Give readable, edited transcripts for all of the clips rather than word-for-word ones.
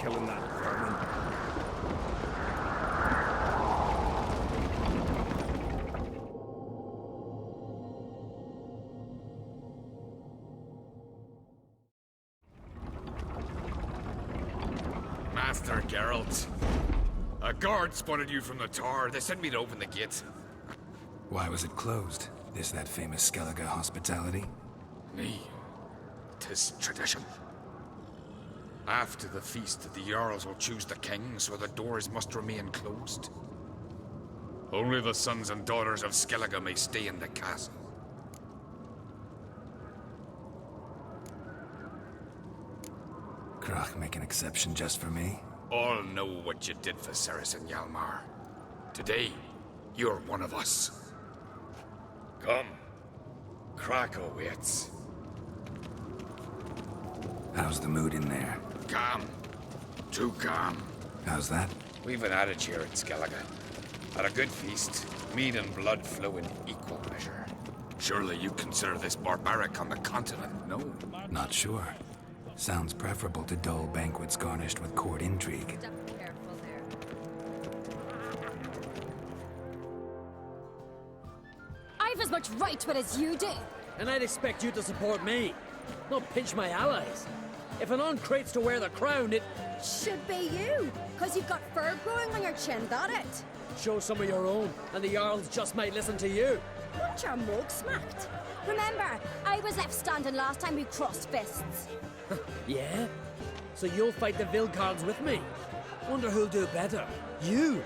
killing that vermin. Master Geralt, a guard spotted you from the tower. They sent me to open the gate. Why was it closed? Is that famous Skellige hospitality? Nay, 'tis tradition. After the feast, the Jarls will choose the king, so the doors must remain closed. Only the sons and daughters of Skellige may stay in the castle. Krach make an exception just for me? All know what you did for Saracen Hjalmar. Today, you're one of us. Come. Krakow waits. How's the mood in there? Calm. Too calm. How's that? We've an adage here in Skellige. At a good feast, mead and blood flow in equal measure. Surely you consider this barbaric on the continent, no? Not sure. Sounds preferable to dull banquets garnished with court intrigue. Careful there. I've as much right to it as you do. And I'd expect you to support me, not pinch my allies. If an on-crate's to wear the crown, it... Should be you, because you've got fur growing on your chin, that it? Show some of your own, and the Jarls just might listen to you. Want your mug smacked? Remember, I was left standing last time we crossed fists. Yeah? So you'll fight the Vilcards with me? Wonder who'll do better, you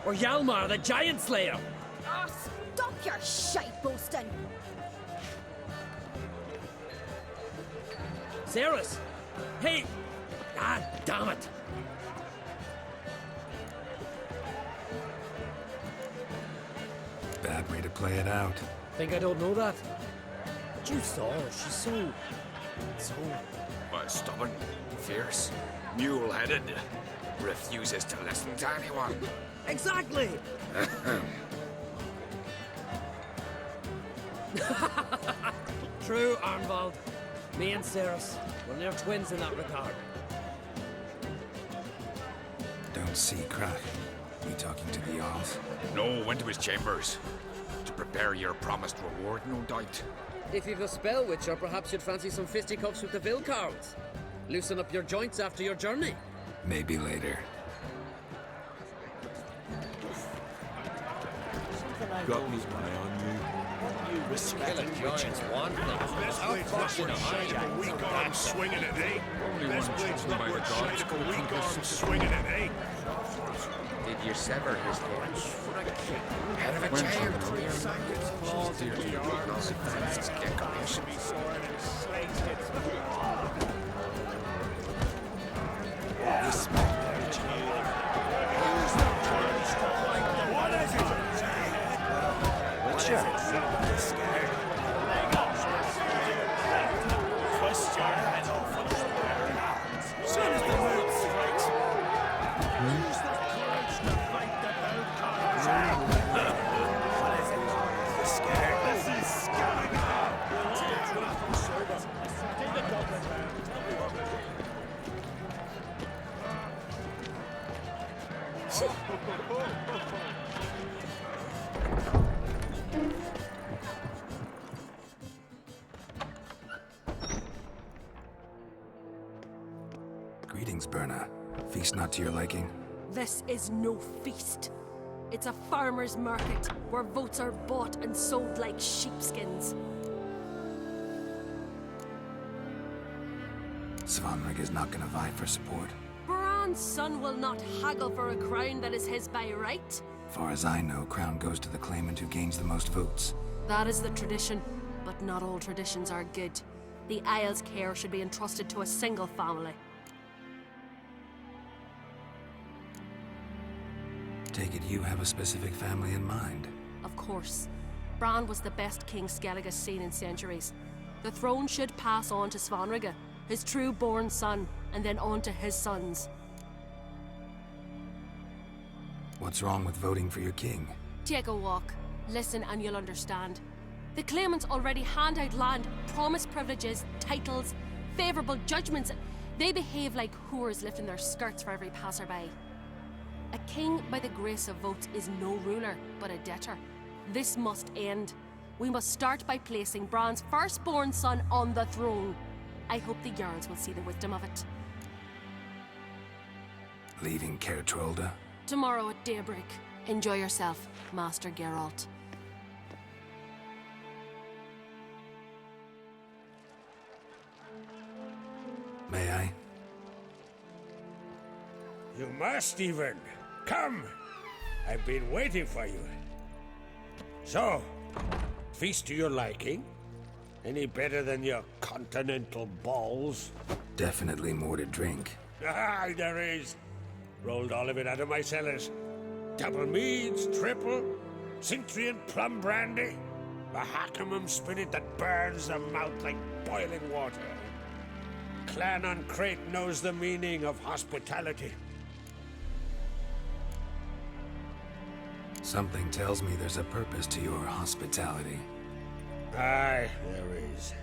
or Hjalmar the Giant Slayer? Ah, stop your shite boasting. Cerys! Hey! Ah, damn it! Bad way to play it out. Think I don't know that? But you saw her, she's so... Stubborn, fierce, mule-headed, refuses to listen to anyone. Exactly! True, Arnvald. Me and Cerys, we're near twins in that regard. Don't see Krach. You talking to the Jarls? No, went to his chambers. To prepare your promised reward, no doubt. If you've a spell witcher, perhaps you'd fancy some fisticuffs with the Vilcards. Loosen up your joints after your journey. Maybe later. Got me eye on you. You Killing giants one thing. Best way to shade of a weak arm swinging at eight. Best place to put shade of a weak arm swinging at eight. Did you sever his head? Head of a giant. What is it? What's your scared? Twist your head off and as soon as the mood strikes. Use the courage to fight the Vilcards. What is it? Scared? This is Skellige. Greetings, Berna. Feast not to your liking? This is no feast. It's a farmer's market where votes are bought and sold like sheepskins. Svanrig is not gonna vie for support. Bran's son will not haggle for a crown that is his by right. Far as I know, crown goes to the claimant who gains the most votes. That is the tradition, but not all traditions are good. The Isle's care should be entrusted to a single family. Take it you have a specific family in mind. Of course. Bran was the best king Skellige's seen in centuries. The throne should pass on to Svanrige, his true-born son, and then on to his sons. What's wrong with voting for your king? Take a walk. Listen and you'll understand. The claimants already hand out land, promise privileges, titles, favourable judgments. They behave like whores lifting their skirts for every passerby. A king by the grace of votes is no ruler, but a debtor. This must end. We must start by placing Bran's firstborn son on the throne. I hope the Jarls will see the wisdom of it. Leaving Caer Trolda? Tomorrow at daybreak. Enjoy yourself, Master Geralt. May I? You must even. Come! I've been waiting for you. So, feast to your liking? Any better than your continental balls? Definitely more to drink. Ah, there is. Rolled all of it out of my cellars. Double meads, triple, Cintrian plum brandy, a Hackamum spirit that burns the mouth like boiling water. Clan on Crate knows the meaning of hospitality. Something tells me there's a purpose to your hospitality. Aye, there is.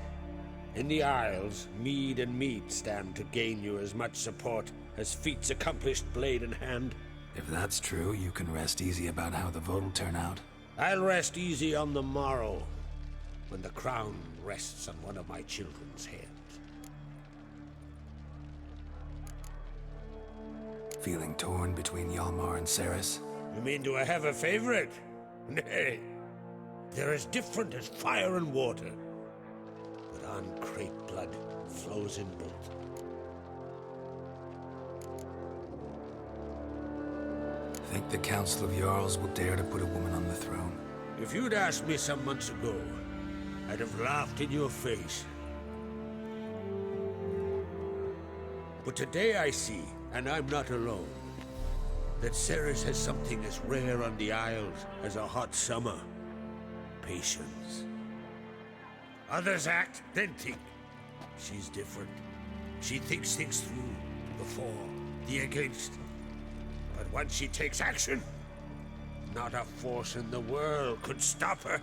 In the Isles, mead and meat stand to gain you as much support as feats accomplished blade in hand. If that's true, you can rest easy about how the vote'll turn out. I'll rest easy on the morrow, when the crown rests on one of my children's heads. Feeling torn between Hjalmar and Cerys? You mean do I have a favorite? Nay. They're as different as fire and water. But on Crate blood flows in both. Think the Council of Jarls will dare to put a woman on the throne? If you'd asked me some months ago, I'd have laughed in your face. But today I see, and I'm not alone, that Cerys has something as rare on the Isles as a hot summer. Patience. Others act, then think. She's different. She thinks things through, the for, the against. But once she takes action, not a force in the world could stop her.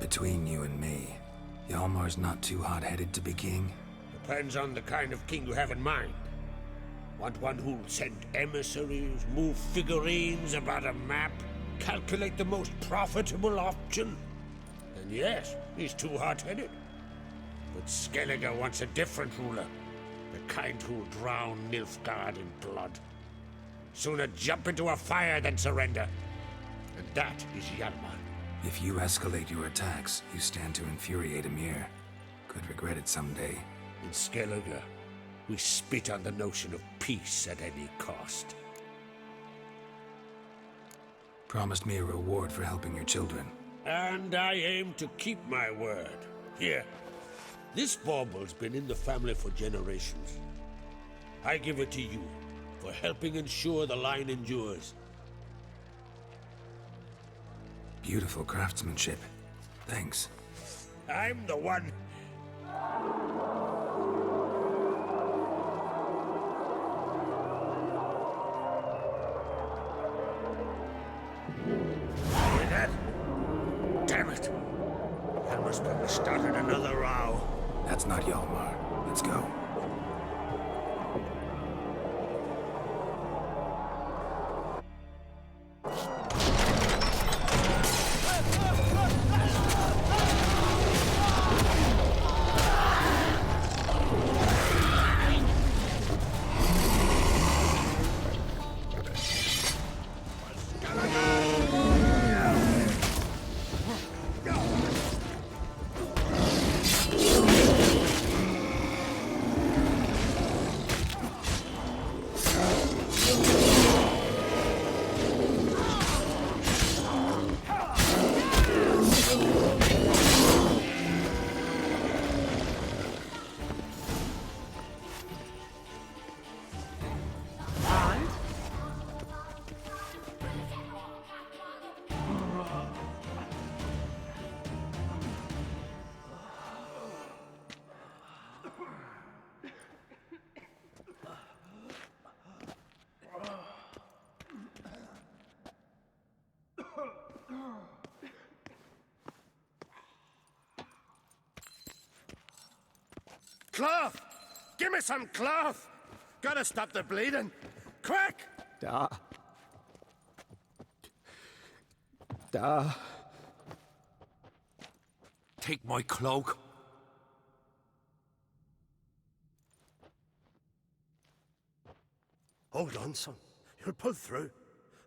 Between you and me, Hjalmar's not too hot-headed to be king. Depends on the kind of king you have in mind. Want one who'll send emissaries, move figurines about a map, calculate the most profitable option? Then yes, he's too hot-headed. But Skellige wants a different ruler. The kind who'll drown Nilfgaard in blood. Sooner jump into a fire than surrender. And that is Hjalmar. If you escalate your attacks, you stand to infuriate Emir. Could regret it someday. In Skellige, we spit on the notion of peace at any cost. Promised me a reward for helping your children. And I aim to keep my word. Here, this bauble's been in the family for generations. I give it to you for helping ensure the line endures. Beautiful craftsmanship. Thanks. I'm the one. Hear that? Damn it! Hjalmar's probably started another row. That's not Hjalmar. Let's go. Cloth! Give me some cloth! Gotta stop the bleeding! Quick! Da. Take my cloak. Hold on, son. You'll pull through.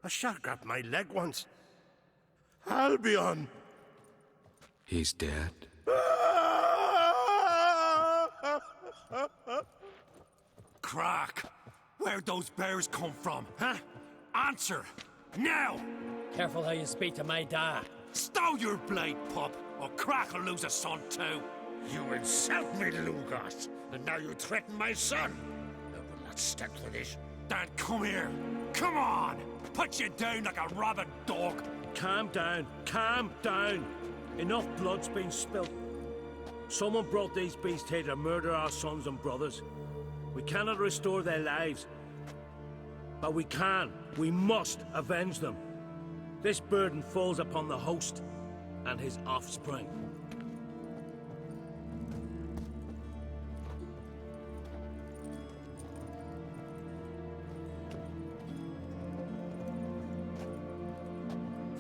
A shark grabbed my leg once. Albion! He's dead. Crack! Where'd those bears come from, huh? Answer! Now! Careful how you speak to my dad. Stow your blade, pup, or Crack will lose a son too. You insult me, Lugos, and now you threaten my son. I will not stand for this. Dan, come here. Come on! Put you down like a rabid dog. Calm down. Calm down. Enough blood's been spilt. Someone brought these beasts here to murder our sons and brothers. We cannot restore their lives. But we must avenge them. This burden falls upon the host and his offspring.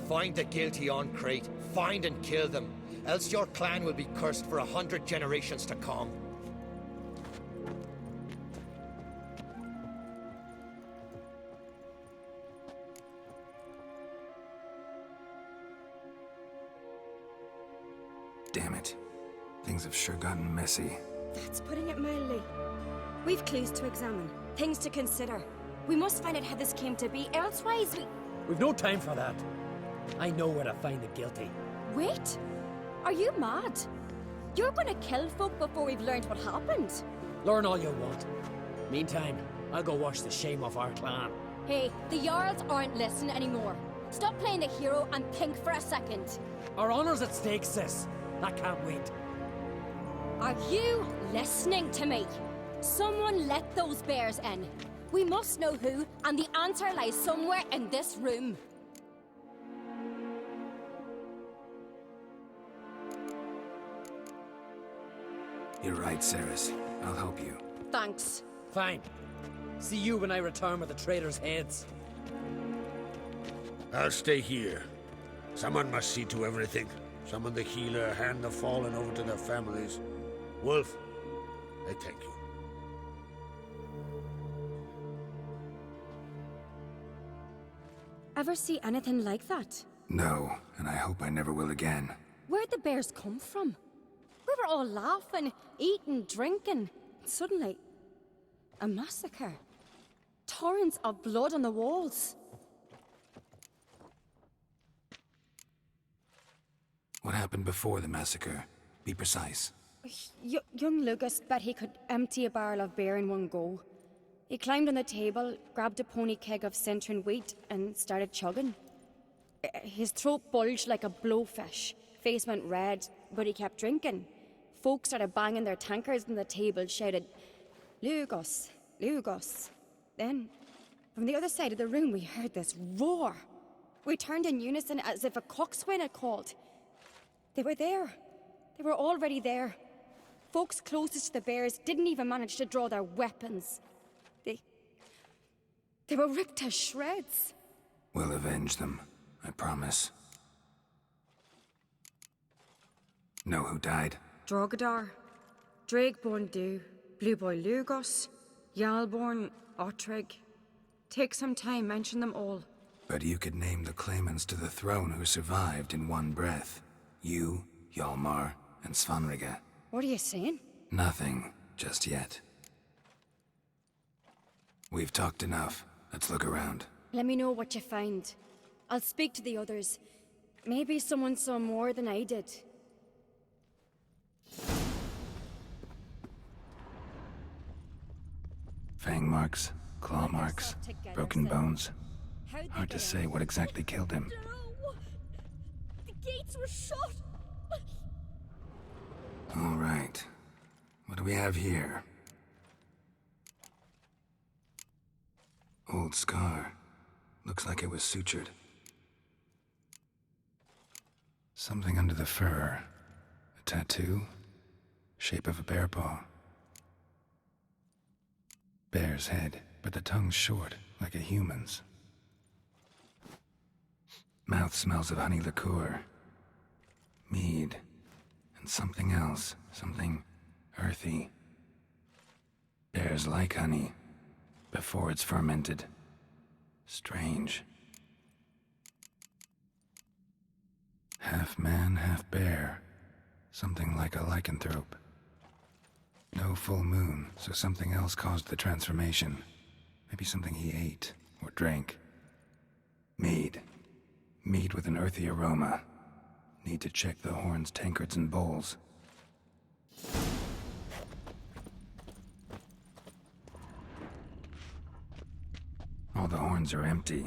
Find the guilty on Crete. Find and kill them. Else your clan will be cursed for 100 generations to come. Damn it. Things have sure gotten messy. That's putting it mildly. We've clues to examine, things to consider. We must find out how this came to be, elsewise We've no time for that. I know where to find the guilty. Wait! Are you mad? You're gonna kill folk before we've learned what happened? Learn all you want. Meantime, I'll go wash the shame off our clan. Hey, the Jarls aren't listening anymore. Stop playing the hero and think for a second. Our honor's at stake, sis. That can't wait. Are you listening to me? Someone let those bears in. We must know who, and the answer lies somewhere in this room. You're right, Ceres. I'll help you. Thanks. Fine. See you when I return with the traitors' heads. I'll stay here. Someone must see to everything. Summon the healer, hand the fallen over to their families. Wolf, I thank you. Ever see anything like that? No, and I hope I never will again. Where'd the bears come from? We were all laughing, eating, drinking. Suddenly, a massacre. Torrents of blood on the walls. What happened before the massacre? Be precise. Young Lucas bet he could empty a barrel of beer in one go. He climbed on the table, grabbed a pony keg of centering wheat, and started chugging. His throat bulged like a blowfish. Face went red, but he kept drinking. Folks started banging their tankards on the table, shouted, "Lugos, Lugos." Then, from the other side of the room, we heard this roar. We turned in unison as if a coxswain had called. They were there. They were already there. Folks closest to the bears didn't even manage to draw their weapons. They were ripped to shreds. We'll avenge them, I promise. Know who died? Drogadar, Drakeborn Du, Blue Boy Lugos, Yalborn, Ottrig. Take some time, mention them all. But you could name the claimants to the throne who survived in one breath. You, Hjalmar, and Svanrige. What are you saying? Nothing, just yet. We've talked enough. Let's look around. Let me know what you find. I'll speak to the others. Maybe someone saw more than I did. Fang marks, claw marks, broken bones. Hard to say what exactly killed him. No! The gates were shut! All right. What do we have here? Old scar. Looks like it was sutured. Something under the fur. A tattoo? Shape of a bear paw. Bear's head, but the tongue's short, like a human's. Mouth smells of honey liqueur. Mead. And something else. Something earthy. Bears like honey. Before it's fermented. Strange. Half man, half bear. Something like a lycanthrope. No full moon, so something else caused the transformation. Maybe something he ate or drank. Mead. Mead with an earthy aroma. Need to check the horns, tankards, and bowls. All the horns are empty.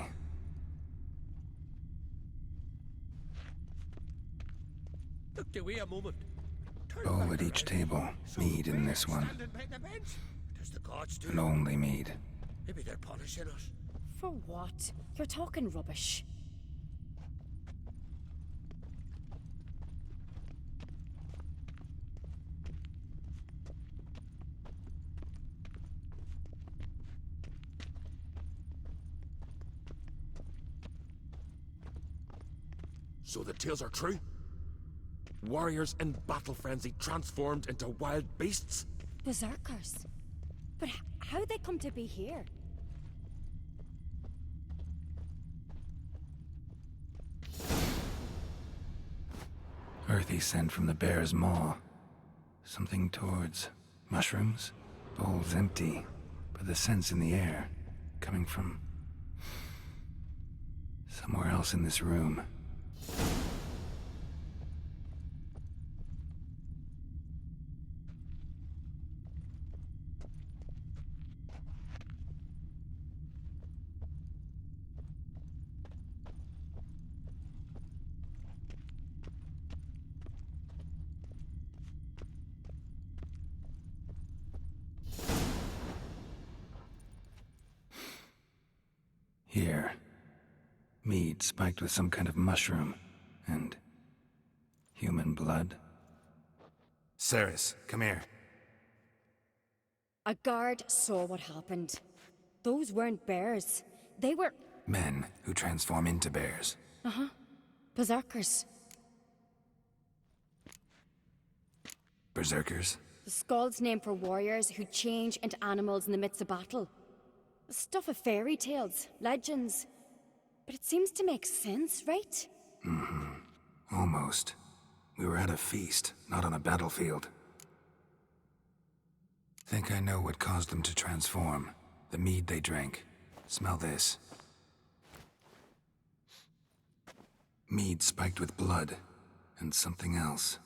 Look, do we a moment. Bowl at each table. Mead in this one. Does the gods do? And only mead. Maybe they're punishing us. For what? You're talking rubbish. So the tales are true? Warriors in battle frenzy transformed into wild beasts? Berserkers. But how'd they come to be here? Earthy scent from the bear's maw. Something towards mushrooms? Bowl's empty, but the scent's in the air. Coming from somewhere else in this room. Here. Mead spiked with some kind of mushroom. And human blood. Ceres, come here. A guard saw what happened. Those weren't bears. They were... Men who transform into bears. berserkers. Berserkers? The Skald's name for warriors who change into animals in the midst of battle. Stuff of fairy tales, legends. But it seems to make sense, right? Almost. We were at a feast, not on a battlefield. Think I know what caused them to transform. The mead they drank. Smell this. Mead spiked with blood. And something else.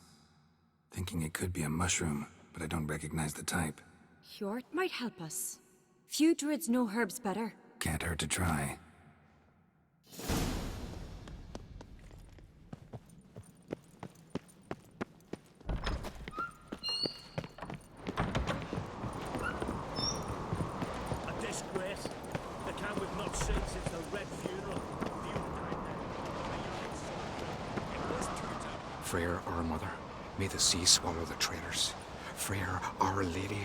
Thinking it could be a mushroom, but I don't recognize the type. Hjort might help us. Few druids know herbs better. Can't hurt to try. A disgrace. The camp we've not seen since the Red Funeral. Freyr, our mother, may the sea swallow the traitors. Freyr, our lady.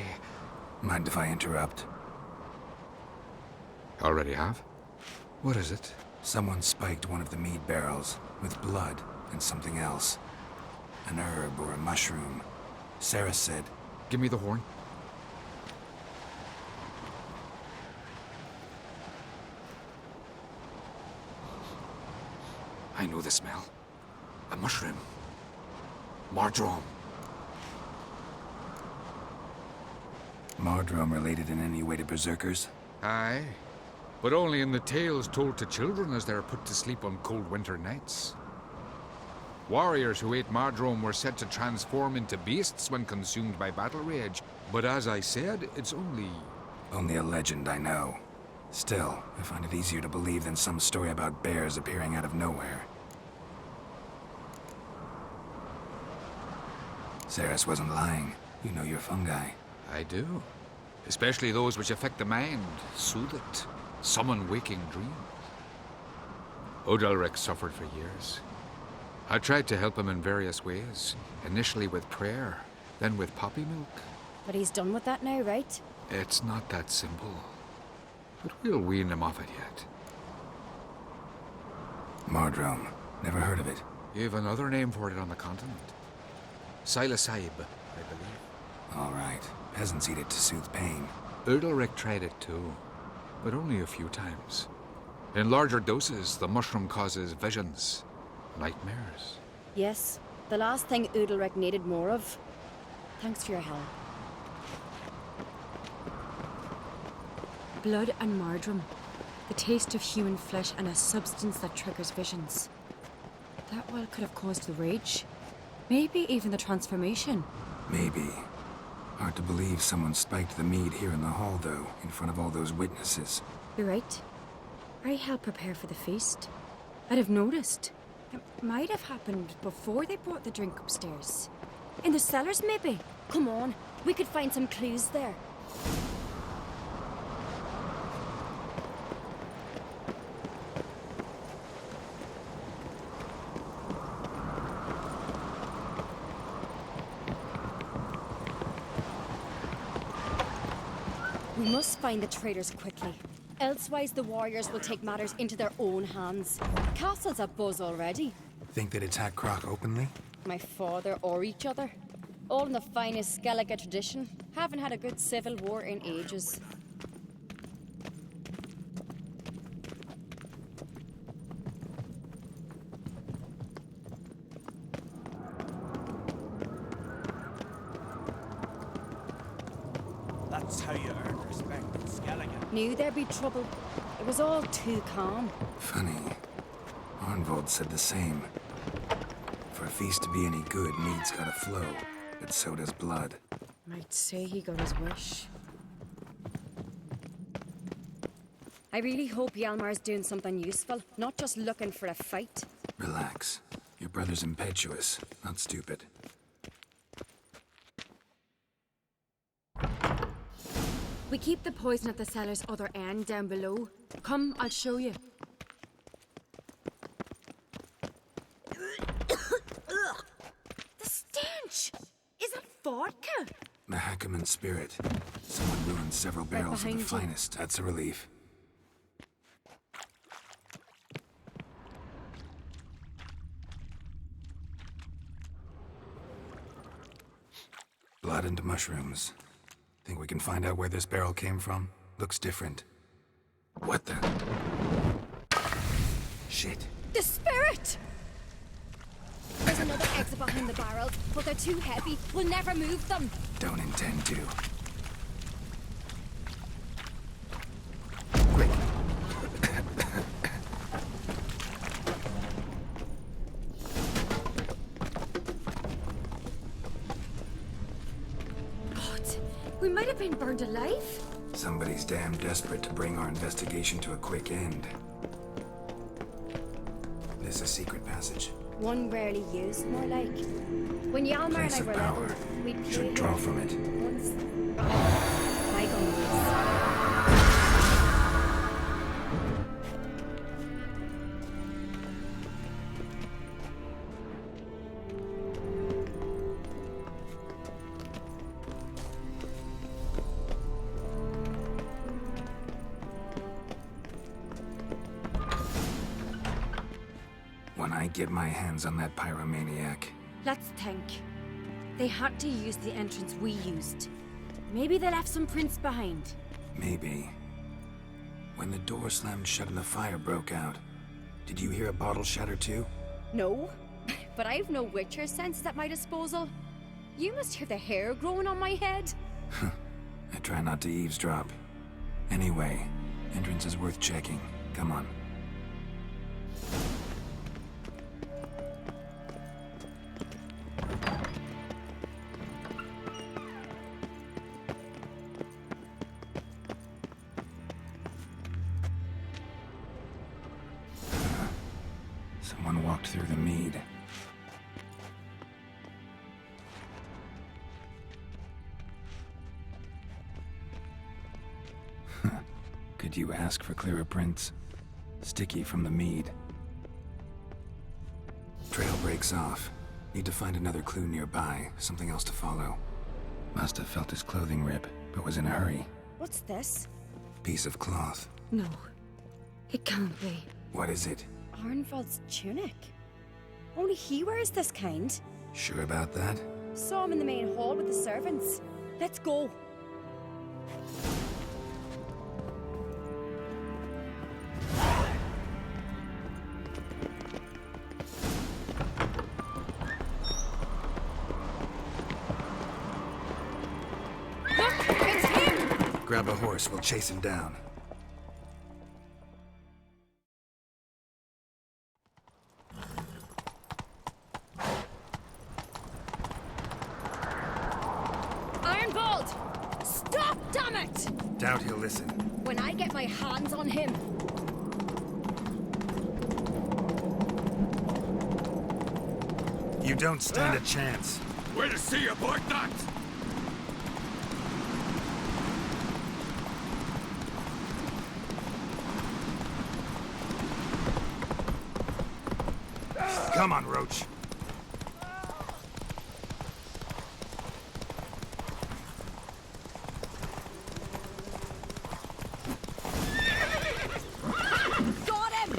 Mind if I interrupt? Already have? What is it? Someone spiked one of the mead barrels with blood and something else. An herb or a mushroom. Sarah said, Give me the horn. I know the smell. A mushroom. Mardrome. Mardrome related in any way to berserkers? Aye. But only in the tales told to children as they're put to sleep on cold winter nights. Warriors who ate Mardrome were said to transform into beasts when consumed by battle rage. But as I said, it's only... Only a legend, I know. Still, I find it easier to believe than some story about bears appearing out of nowhere. Ceres wasn't lying. You know your fungi. I do. Especially those which affect the mind, soothe it, summon waking dreams. Odalric suffered for years. I tried to help him in various ways, initially with prayer, then with poppy milk. But he's done with that now, right? It's not that simple. But we'll wean him off it yet. Mardrome. Never heard of it. You've another name for it on the continent. Psilocybe, I believe. All right. Peasants eat it to soothe pain. Udalric tried it too, but only a few times. In larger doses, the mushroom causes visions, nightmares. Yes, the last thing Udalric needed more of. Thanks for your help. Blood and Mardrome. The taste of human flesh and a substance that triggers visions. That well could have caused the rage. Maybe even the transformation. Maybe. Hard to believe someone spiked the mead here in the hall, though, in front of all those witnesses. You're right. I helped prepare for the feast. I'd have noticed. It might have happened before they brought the drink upstairs. In the cellars, maybe. Come on, we could find some clues there. We must find the traitors quickly. Elsewise, the warriors will take matters into their own hands. The castle's abuzz already. Think they'd attack Croc openly? My father or each other. All in the finest Skellige tradition. Haven't had a good civil war in ages. That's how you earn respect in Skellige. Knew there'd be trouble. It was all too calm. Funny. Arnvold said the same. For a feast to be any good, mead's gotta flow, but so does blood. Might say he got his wish. I really hope Hjalmar's doing something useful, not just looking for a fight. Relax. Your brother's impetuous, not stupid. We keep the poison at the cellar's other end down below. Come, I'll show you. The stench! Is that vodka? The Hackerman spirit. Someone ruined several barrels of the behind you. finest. That's a relief. Blood and mushrooms. Think we can find out where this barrel came from? Looks different. What the? Shit. The spirit! There's another exit behind the barrels, but they're too heavy. We'll never move them. Don't intend to. Quick. God, we might have been burned alive. Somebody's damn desperate to bring our investigation to a quick end. This a secret passage. One rarely used, more like. When Hjalmar and Place I of were power. little, we'd play Should draw here. from it. Once. Bygone days. When I get my hands on that pyromaniac, Let's think. They had to use the entrance we used. Maybe they left some prints behind. maybe. When the door slammed shut and the fire broke out, did you hear a bottle shatter too? No, but I've no Witcher senses at my disposal. You must hear the hair growing on my head. I try not to eavesdrop. Anyway, entrance is worth checking. Come on. Someone walked through the mead. Could you ask for clearer prints? Sticky from the mead. Trail breaks off. Need to find another clue nearby, something else to follow. Must have felt his clothing rip, but was in a hurry. What's this? Piece of cloth. No. It can't be. What is it? Arnvald's tunic. Only he wears this kind. Sure about that? Saw him in the main hall with the servants. Let's go. Look, it's him! Grab a horse, we'll chase him down. Ironbolt! Stop, damn it! Doubt he'll listen. When I get my hands on him. You don't stand a chance. Way to see you, boy, that! Come on, Roach. Got him!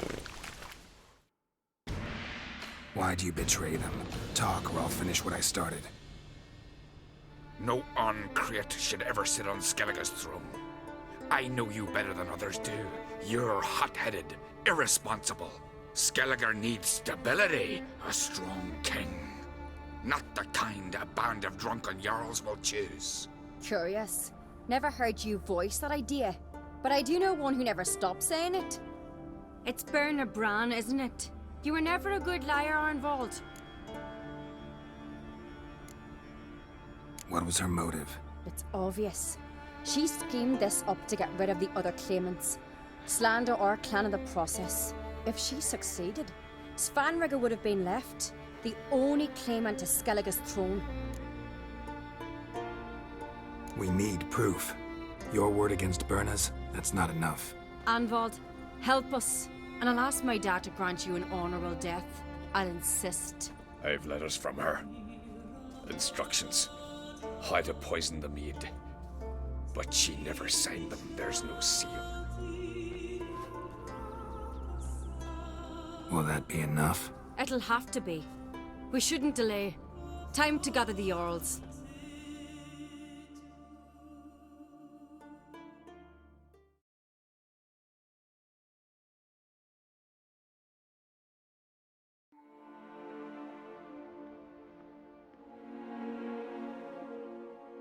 Why do you betray them? Talk, or I'll finish what I started. No Ancrete should ever sit on Skellige's throne. I know you better than others do. You're hot-headed, irresponsible. Skellige needs stability, a strong king. Not the kind a band of drunken jarls will choose. Curious. Never heard you voice that idea. But I do know one who never stops saying it. It's Berna Bran, isn't it? You were never a good liar, Arnvald. What was her motive? It's obvious. She schemed this up to get rid of the other claimants. Slander our clan in the process. If she succeeded, Svanrigger would have been left, the only claimant to Skellige's throne. We need proof. Your word against Berna's, that's not enough. Anvald, help us, and I'll ask my dad to grant you an honourable death. I'll insist. I've letters from her. Instructions. How to poison the mead. But she never signed them. There's no seal. Will that be enough? It'll have to be. We shouldn't delay. Time to gather the Jarls.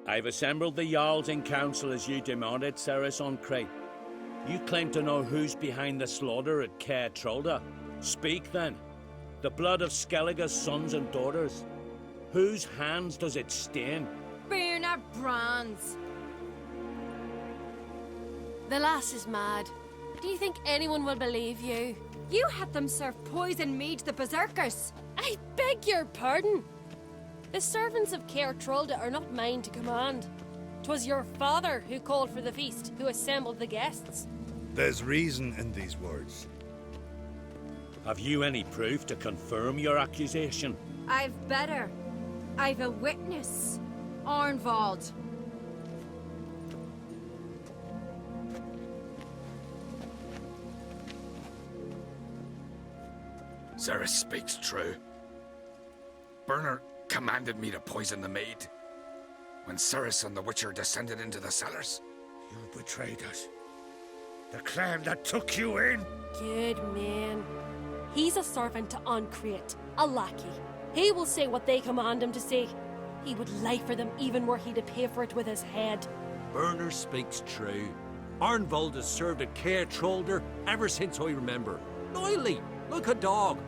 I've assembled the Jarls in council as you demanded, Ceres on Crate. You claim to know who's behind the slaughter at Caer Trolda. Speak then. The blood of Skellige's sons and daughters. Whose hands does it stain? Berna Bran's. The lass is mad. Do you think anyone will believe you? You had them serve poison mead to the berserkers. I beg your pardon. The servants of Caer Trolda are not mine to command. 'Twas your father who called for the feast, who assembled the guests. There's reason in these words. Have you any proof to confirm your accusation? I've better. I've a witness. Arnvald. Ceres speaks true. Berner commanded me to poison the maid. When Ceres and the Witcher descended into the cellars. You betrayed us. The clan that took you in. Good man. He's a servant to Ancrete, a lackey. He will say what they command him to say. He would lie for them even were he to pay for it with his head. Berner speaks true. Arnvald has served at Caer Trolder ever since I remember. Loyally, like a dog.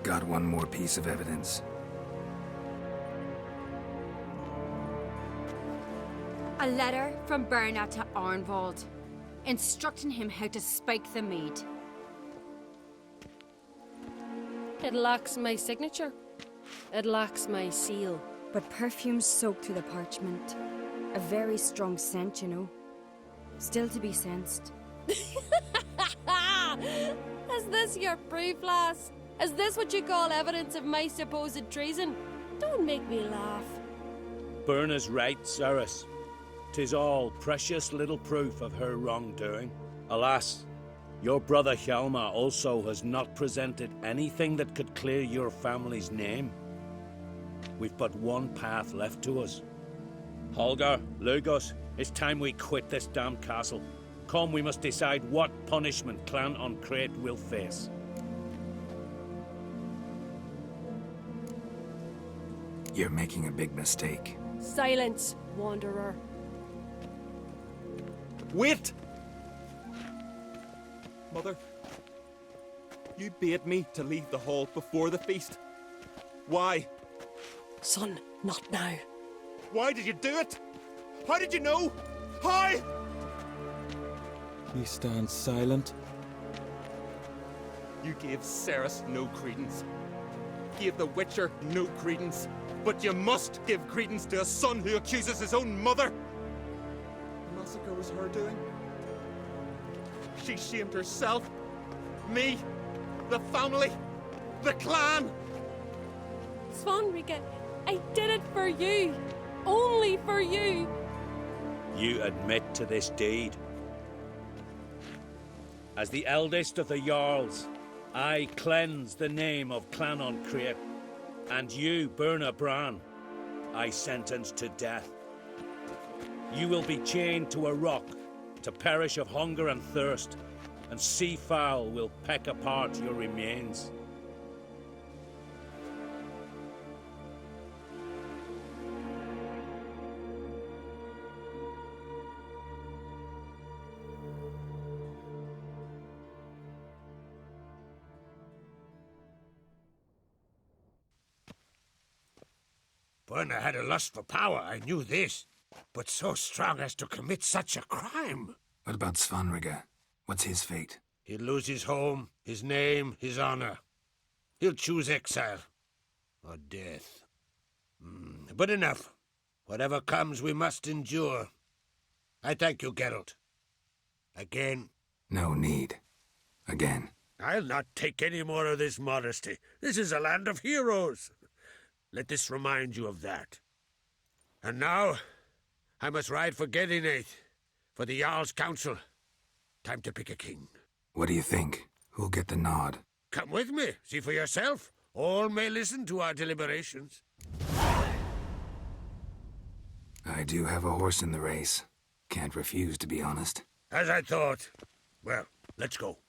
Got one more piece of evidence. A letter from Berna to Arnvald, instructing him how to spike the mead. It lacks my signature. It lacks my seal. But perfume soaked through the parchment. A very strong scent, you know. Still to be sensed. Is this your proof, lass? Is this what you call evidence of my supposed treason? Don't make me laugh. Berna's right, Cerys. 'Tis all precious little proof of her wrongdoing. Alas, your brother Hjalmar also has not presented anything that could clear your family's name. We've but one path left to us. Holger, Lugos, it's time we quit this damn castle. Come, we must decide what punishment Clan on Crete will face. You're making a big mistake. Silence, wanderer. Wait! Mother, you bade me to leave the hall before the feast. Why? Son, not now. Why did you do it? How did you know? How? You stand silent. You gave Cerys no credence. Gave the Witcher no credence. But you must give credence to a son who accuses his own mother. The massacre was her doing. She shamed herself, me, the family, the clan. Svanrika, I did it for you. Only for you. You admit to this deed. As the eldest of the Jarls, I cleanse the name of Clan on Crete, and you, Berna Bran, I sentence to death. You will be chained to a rock to perish of hunger and thirst, and sea fowl will peck apart your remains. Berna had a lust for power, I knew this. But so strong as to commit such a crime. What about Svanrika? What's his fate? He'll lose his home, his name, his honor. He'll choose exile. Or death. But enough. Whatever comes, we must endure. I thank you, Geralt. Again. No need. Again. I'll not take any more of this modesty. This is a land of heroes. Let this remind you of that. And now, I must ride for Gedinate, for the Jarl's Council. Time to pick a king. What do you think? Who'll get the nod? Come with me, see for yourself. All may listen to our deliberations. I do have a horse in the race. Can't refuse, to be honest. As I thought. Well, let's go.